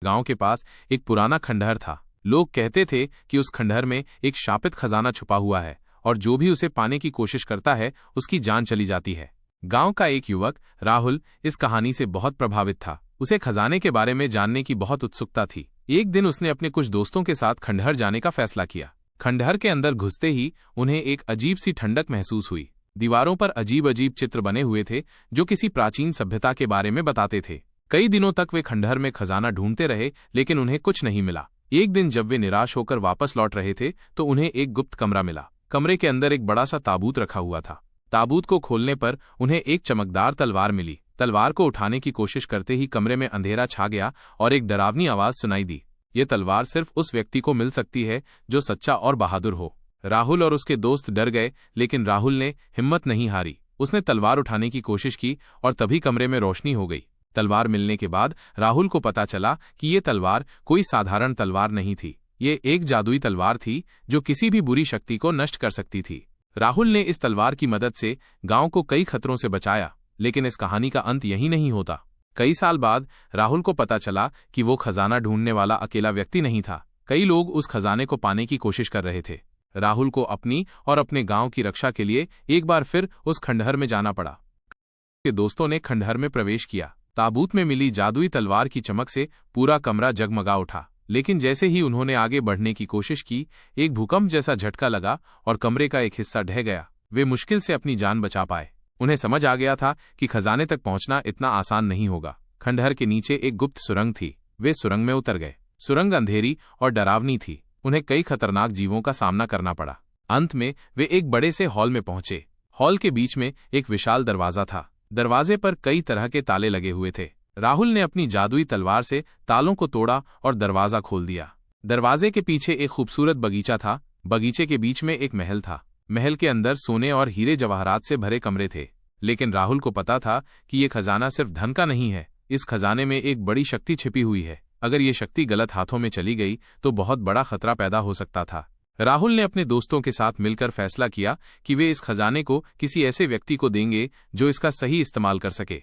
गांव के पास एक पुराना खंडहर था। लोग कहते थे कि उस खंडहर में एक शापित खजाना छुपा हुआ है और जो भी उसे पाने की कोशिश करता है उसकी जान चली जाती है। गांव का एक युवक राहुल इस कहानी से बहुत प्रभावित था। उसे खजाने के बारे में जानने की बहुत उत्सुकता थी। एक दिन उसने अपने कुछ दोस्तों के साथ खंडहर जाने का फैसला किया। खंडहर के अंदर घुसते ही उन्हें एक अजीब सी ठंडक महसूस हुई। दीवारों पर अजीब अजीब चित्र बने हुए थे जो किसी प्राचीन सभ्यता के बारे में बताते थे। कई दिनों तक वे खंडहर में खजाना ढूंढते रहे लेकिन उन्हें कुछ नहीं मिला। एक दिन जब वे निराश होकर वापस लौट रहे थे तो उन्हें एक गुप्त कमरा मिला। कमरे के अंदर एक बड़ा सा ताबूत रखा हुआ था। ताबूत को खोलने पर उन्हें एक चमकदार तलवार मिली। तलवार को उठाने की कोशिश करते ही कमरे में अंधेरा छा गया और एक डरावनी आवाज सुनाई दी। ये तलवार सिर्फ उस व्यक्ति को मिल सकती है जो सच्चा और बहादुर हो। राहुल और उसके दोस्त डर गए लेकिन राहुल ने हिम्मत नहीं हारी। उसने तलवार उठाने की कोशिश की और तभी कमरे में रोशनी हो गई। तलवार मिलने के बाद राहुल को पता चला कि ये तलवार कोई साधारण तलवार नहीं थी। ये एक जादुई तलवार थी जो किसी भी बुरी शक्ति को नष्ट कर सकती थी। राहुल ने इस तलवार की मदद से गांव को कई खतरों से बचाया। लेकिन इस कहानी का अंत यही नहीं होता। कई साल बाद राहुल को पता चला कि वो खजाना ढूंढने वाला अकेला व्यक्ति नहीं था। कई लोग उस खजाने को पाने की कोशिश कर रहे थे। राहुल को अपनी और अपने गांव की रक्षा के लिए एक बार फिर उस खंडहर में जाना पड़ा। उसके दोस्तों ने खंडहर में प्रवेश किया। ताबूत में मिली जादुई तलवार की चमक से पूरा कमरा जगमगा उठा। लेकिन जैसे ही उन्होंने आगे बढ़ने की कोशिश की, एक भूकंप जैसा झटका लगा और कमरे का एक हिस्सा ढह गया। वे मुश्किल से अपनी जान बचा पाए। उन्हें समझ आ गया था कि खजाने तक पहुंचना इतना आसान नहीं होगा। खंडहर के नीचे एक गुप्त सुरंग थी। वे सुरंग में उतर गए। सुरंग अंधेरी और डरावनी थी। उन्हें कई खतरनाक जीवों का सामना करना पड़ा। अंत में वे एक बड़े से हॉल में पहुंचे। हॉल के बीच में एक विशाल दरवाजा था। दरवाजे पर कई तरह के ताले लगे हुए थे। राहुल ने अपनी जादुई तलवार से तालों को तोड़ा और दरवाजा खोल दिया। दरवाजे के पीछे एक खूबसूरत बगीचा था। बगीचे के बीच में एक महल था। महल के अंदर सोने और हीरे जवाहरात से भरे कमरे थे। लेकिन राहुल को पता था कि ये खजाना सिर्फ धन का नहीं है। इस खजाने में एक बड़ी शक्ति छिपी हुई है। अगर ये शक्ति गलत हाथों में चली गई तो बहुत बड़ा खतरा पैदा हो सकता था। राहुल ने अपने दोस्तों के साथ मिलकर फैसला किया कि वे इस खजाने को किसी ऐसे व्यक्ति को देंगे जो इसका सही इस्तेमाल कर सके।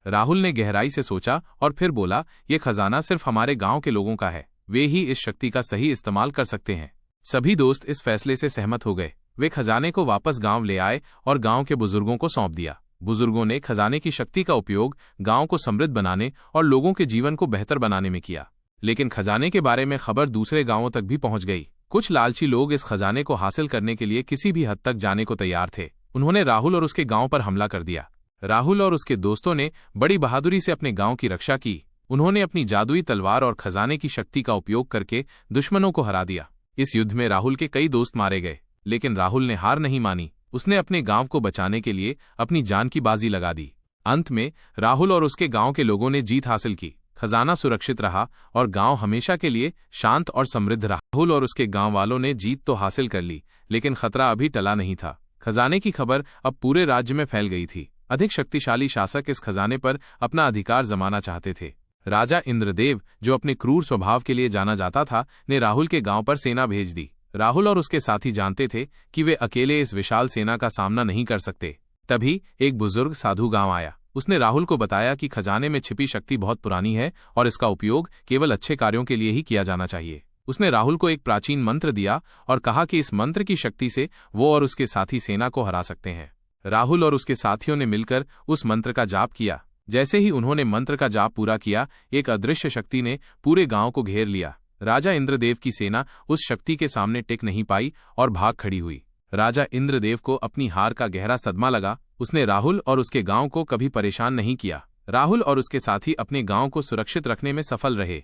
राहुल ने गहराई से सोचा और फिर बोला, ये खजाना सिर्फ हमारे गांव के लोगों का है। वे ही इस शक्ति का सही इस्तेमाल कर सकते हैं। सभी दोस्त इस फैसले से सहमत हो गए। वे खजाने को वापस गांव ले आए और गांव के बुजुर्गों को सौंप दिया। बुजुर्गों ने खजाने की शक्ति का उपयोग गांव को समृद्ध बनाने और लोगों के जीवन को बेहतर बनाने में किया। लेकिन खजाने के बारे में खबर दूसरे गांवों तक भी पहुंच गई। कुछ लालची लोग इस खजाने को हासिल करने के लिए किसी भी हद तक जाने को तैयार थे। उन्होंने राहुल और उसके गांव पर हमला कर दिया। राहुल और उसके दोस्तों ने बड़ी बहादुरी से अपने गांव की रक्षा की। उन्होंने अपनी जादुई तलवार और खजाने की शक्ति का उपयोग करके दुश्मनों को हरा दिया। इस युद्ध में राहुल के कई दोस्त मारे गए, लेकिन राहुल ने हार नहीं मानी। उसने अपने गांव को बचाने के लिए अपनी जान की बाजी लगा दी। अंत में राहुल और उसके गांव के लोगों ने जीत हासिल की। खजाना सुरक्षित रहा और गांव हमेशा के लिए शांत और समृद्ध रहा। राहुल और उसके गांव वालों ने जीत तो हासिल कर ली, लेकिन खतरा अभी टला नहीं था। खजाने की खबर अब पूरे राज्य में फैल गई थी। अधिक शक्तिशाली शासक इस खजाने पर अपना अधिकार जमाना चाहते थे। राजा इंद्रदेव, जो अपने क्रूर स्वभाव के लिए जाना जाता था, ने राहुल के गांव पर सेना भेज दी। राहुल और उसके साथी जानते थे कि वे अकेले इस विशाल सेना का सामना नहीं कर सकते। तभी एक बुजुर्ग साधु गांव आया। उसने राहुल को बताया कि खजाने में छिपी शक्ति बहुत पुरानी है और इसका उपयोग केवल अच्छे कार्यों के लिए ही किया जाना चाहिए। उसने राहुल को एक प्राचीन मंत्र दिया और कहा कि इस मंत्र की शक्ति से वो और उसके साथी सेना को हरा सकते हैं। राहुल और उसके साथियों ने मिलकर उस मंत्र का जाप किया। जैसे ही उन्होंने मंत्र का जाप पूरा किया, एक अदृश्य शक्ति ने पूरे गांव को घेर लिया। राजा इंद्रदेव की सेना उस शक्ति के सामने टिक नहीं पाई और भाग खड़ी हुई। राजा इंद्रदेव को अपनी हार का गहरा सदमा लगा। उसने राहुल और उसके गांव को कभी परेशान नहीं किया। राहुल और उसके साथी अपने गांव को सुरक्षित रखने में सफल रहे।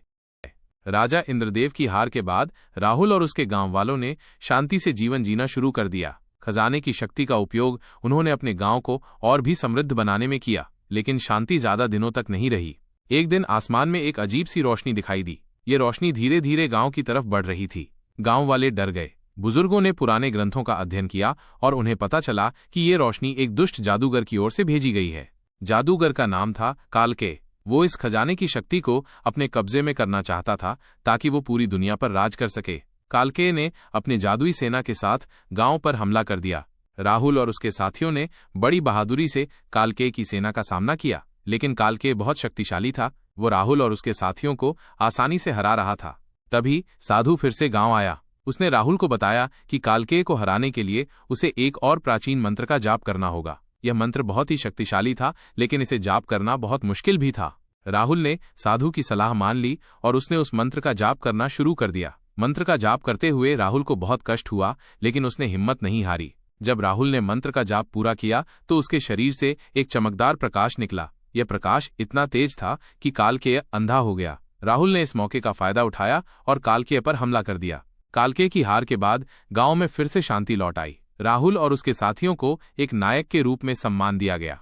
राजा इंद्रदेव की हार के बाद राहुल और उसके गांव वालों ने शांति से जीवन जीना शुरू कर दिया। खजाने की शक्ति का उपयोग उन्होंने अपने गांव को और भी समृद्ध बनाने में किया, लेकिन शांति ज्यादा दिनों तक नहीं रही। एक दिन आसमान में एक अजीब सी रोशनी दिखाई दी। ये रोशनी धीरे धीरे गांव की तरफ बढ़ रही थी। गांव वाले डर गए। बुजुर्गों ने पुराने ग्रंथों का अध्ययन किया और उन्हें पता चला कि ये रोशनी एक दुष्ट जादूगर की ओर से भेजी गई है। जादूगर का नाम था कालके। वो इस खजाने की शक्ति को अपने कब्जे में करना चाहता था ताकि वो पूरी दुनिया पर राज कर सके। कालके ने अपने जादुई सेना के साथ गांव पर हमला कर दिया। राहुल और उसके साथियों ने बड़ी बहादुरी से कालके की सेना का सामना किया, लेकिन कालके बहुत शक्तिशाली था। वो राहुल और उसके साथियों को आसानी से हरा रहा था। तभी साधु फिर से गांव आया। उसने राहुल को बताया कि कालकेय को हराने के लिए उसे एक और प्राचीन मंत्र का जाप करना होगा। यह मंत्र बहुत ही शक्तिशाली था, लेकिन इसे जाप करना बहुत मुश्किल भी था। राहुल ने साधु की सलाह मान ली और उसने उस मंत्र का जाप करना शुरू कर दिया। मंत्र का जाप करते हुए राहुल को बहुत कष्ट हुआ, लेकिन उसने हिम्मत नहीं हारी। जब राहुल ने मंत्र का जाप पूरा किया तो उसके शरीर से एक चमकदार प्रकाश निकला। यह प्रकाश इतना तेज था कि कालकेय अंधा हो गया। राहुल ने इस मौके का फायदा उठाया और कालकेय पर हमला कर दिया। कालकेय की हार के बाद गांव में फिर से शांति लौट आई। राहुल और उसके साथियों को एक नायक के रूप में सम्मान दिया गया।